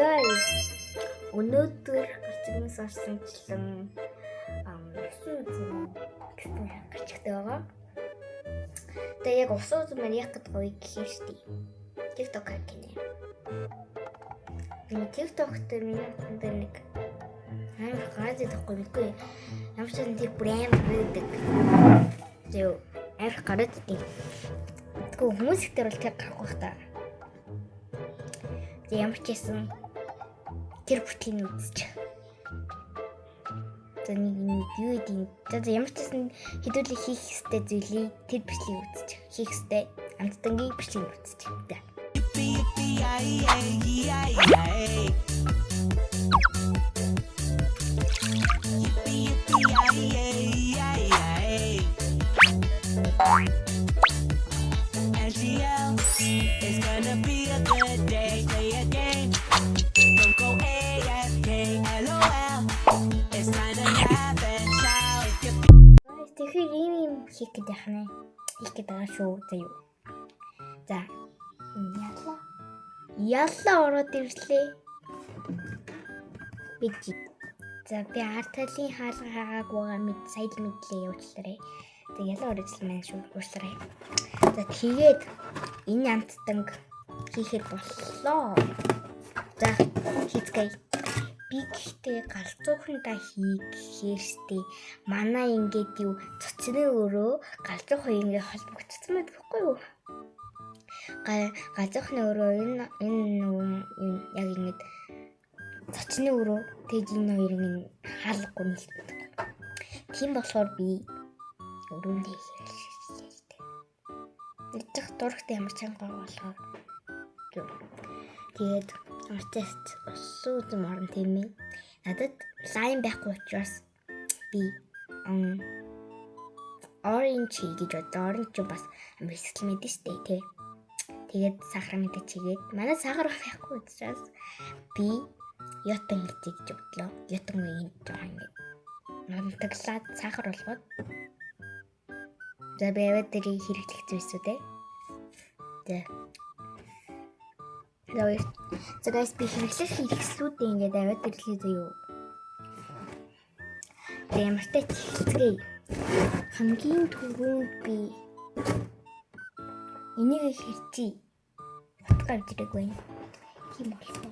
Guys, өнөөдөр гэрчнээс орсончлан гэсэн гарчдаг байгаа. Тэгээ яг усан үзэн маань яг гэдэг гоё гэхээр штий. TikTok гэнэ. Энэ TikTok дээр нэг амар гараад идэхгүй мэдгүй. Ямар ч нэг брэнд байдаг. Зөө амар гараад идэв. Тэгвэл хүмүүс их дээр бол тэр гарах байх та. Тэгээ ямар ч юм тэр бүтлийг үзчих. Тэнийг юу гэдэг. За ямар ч юм хэдүүлээ хийх ёстой зүйлийг тэр бичлэгийг үзчих. Хийх ёстой амттангийн бичлэгийг үзчих. It's gonna be a good day. Play a game. Don't go AFK. LOL. It's time to laugh and shout. If you Тэгэхээр ийм хийх гэдэг яхнаа. Хийх гэдэг байгаа шүү. За юу. За. Ялла ороод ирлээ. Бич. За би арталын хаалга хаагааг байгаа мэд сая л мэдлээ явуулаарай. Тэг ялла ороод маань шүү уурсарай. За тэгээд энэ амттанг хийхэд боллоо. За хийцгээе. Би гэхдээ галзуухандаа хийхээрстэй манай ингээд юу цоцны өрөө галзуухан ингээд холбогдсон мэт гэхгүй юу? Галзуухны өрөө энэ яг ингээд цоцны өрөө тэгж энэ хоёрыг хаалгагүй нийлдэг. Тийм болохоор би өрөөндөө хийлээ. Тэгэх дурагт ямар чанга болохоор тэгээд артист сууд морон тийм ээ. Надад лайн байхгүй учраас би orange гэж бодоо. Orange бас мэсгэл мэдэн штэ тий. Тэгээд сахар мэдээ чигээд манай сахар байхгүй учраас би ятан хэлцээ гэж бодлоо. Ятан үеийн жоохон ингэ намтаглаад сахар болгоод за бэвэ дэрийг хэрэглэх зүйлсүүд ээ. За guys би хэрэглэх хэрэгслүүдээ ингээд аваад ирлээ заяа. Ямартай хэлцгээе. Хамгийн түрүүнд би энийг хэрчий. Утгаар дэрэггүй. Тийм болсон.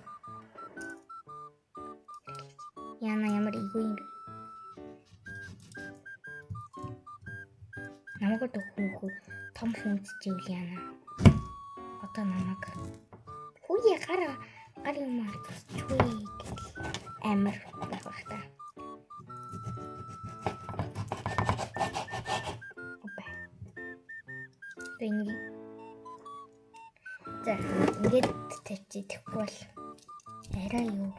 Ямар игүй юм бэ? Намайг дөхөх том хүн чивэл яана. Одоо намайг хүүе гар юм чүй амар байх та. Опа. Тэний. За ингээд тавьчих бол арай юу.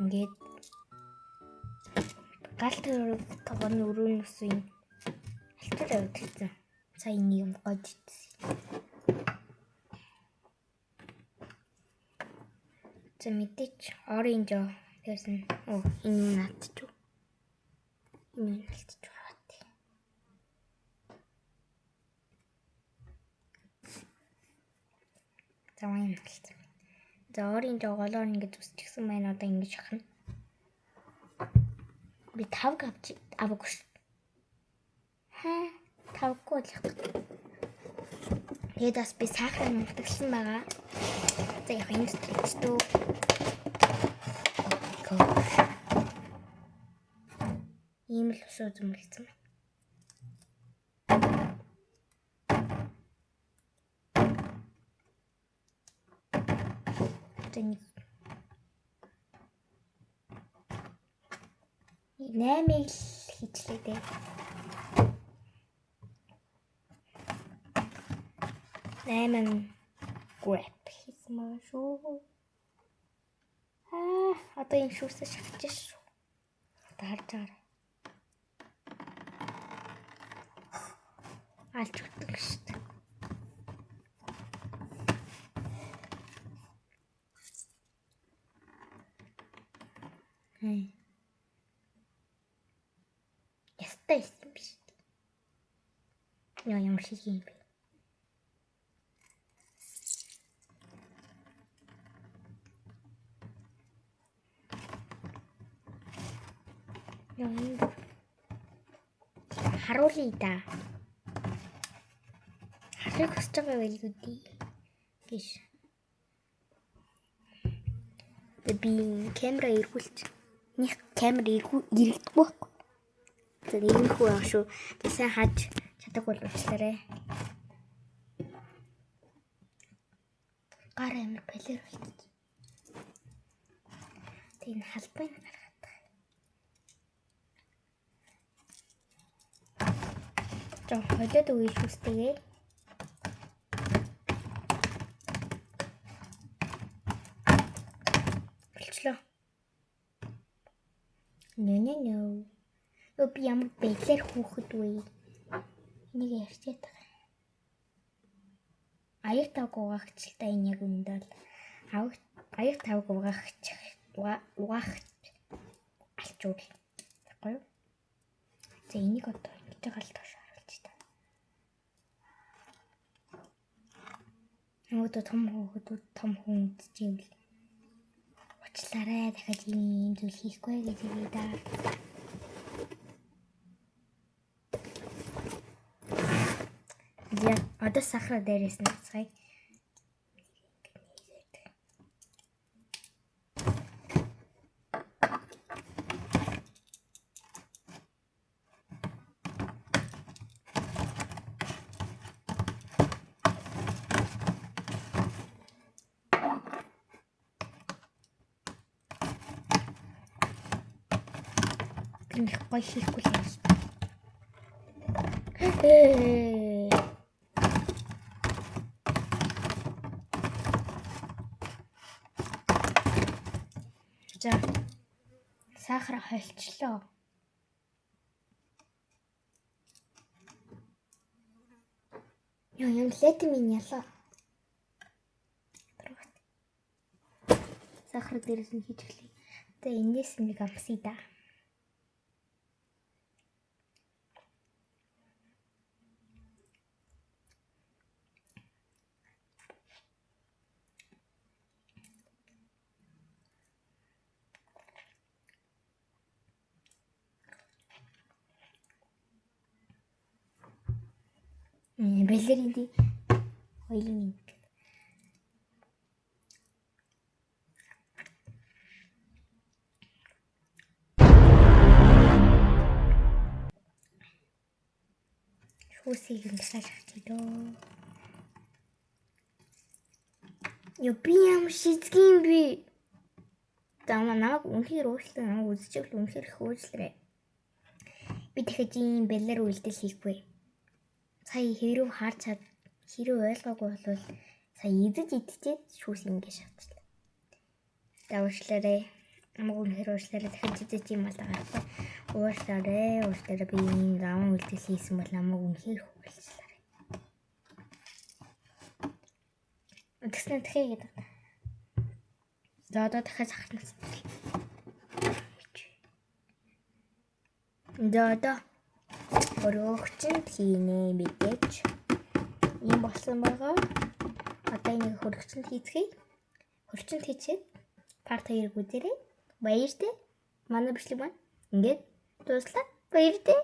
Ингээд галт тогон өрөөнөөс юм алтар авчихсан. Сая нэг юм гоод итсэн. За мэдээч оранж тэрсэн. Энэ наадчих. Энэ наадчих бат. За энэ наадчих. За оранж голоор ингэж үсчихсэн байна одоо ингэж хахна. Би 5 авч аваагүй. Тавгүй л яг. Тэгээд бас би сахар нутагсан байгаа. За яг энэ төчтөө. Ийм л усуу зөмөлцөн. Тэний 8-ыг хийчлээ дээ. 8 grab хийсэн маа шүү. Одоо энэ шүүсээ шахаж шүү. Харж байгаа. Алж өгдөг шүү дээ. Ястай юм биш. Ямар шиг юм бэ? Харуулъя да. Харахыг хүсэж байгаа байлгүй дээ. Гиш. Би камера эргүүлж. Них камера эргэдэг байхгүй. Тэр иймэрхүү байх шүү. Тэсэн хаж чадахгүй бол уучлаарай. Гар амир балер болчих. Тийм халбайн гаргаад. Жоо холиод үеж хүстэйгээ. Болчлоо. Нэ. Би ямар балер хүүхэд вэ? Энийг ярьчаад байгаа. Аяг тав угаагчлаа энэ яг үндэ бол аяг тав угаах алчуул. Баггүй юу? За энийг одоо ингэж байгаа л тоош харуулж та. Нөгөө том хүн үзчихвэл уучлаарай дахиад ийм зүйл хийхгүй гэж хэлээ да. Яг одоо сахар дээрээс нь цай. Их гоё хийхгүй л юм шиг. За. Сахар холчлоо. Юм лет минь ялаа. Сахар дээрээс нь хийж эхлэе. Тэгээ энэс нэг амсъя да. Балерин ди ойлын шүүсийг масаж хийдөө. Би ямар шизгийм би. Намайг үнхээр уушлаа, намайг үзчихвэл үнхээр их уушлаа. Би дахиж ийм балер үйлдэл хийхгүй. Сая хэрэг харж чад хэрэг ойлгоогүй бол сая идчихээд шүүс ингэ шатчлаа. Уушлаарай. Намайг үнхээр уушлаарай. Дахиж идэж юм бол байгаа. Уушлаарай. Би ийм даван үйлдэл хийсэн бол намайг үнхээр уушлаарай. Тэгснэ дахиад гэдэг. За одоо дахиад сахарнаас. Одоо хөрөгчөнд хийнэ мэдээж. Ийм болсон байгаа. Одоо энийг хөрөгчөнд хийцгээе. Хөрөгчөнд хийчихэд парт 2 үзээрэй. Баяртай. Манай бичлэг маань ингээд дуслаа. Баяртай.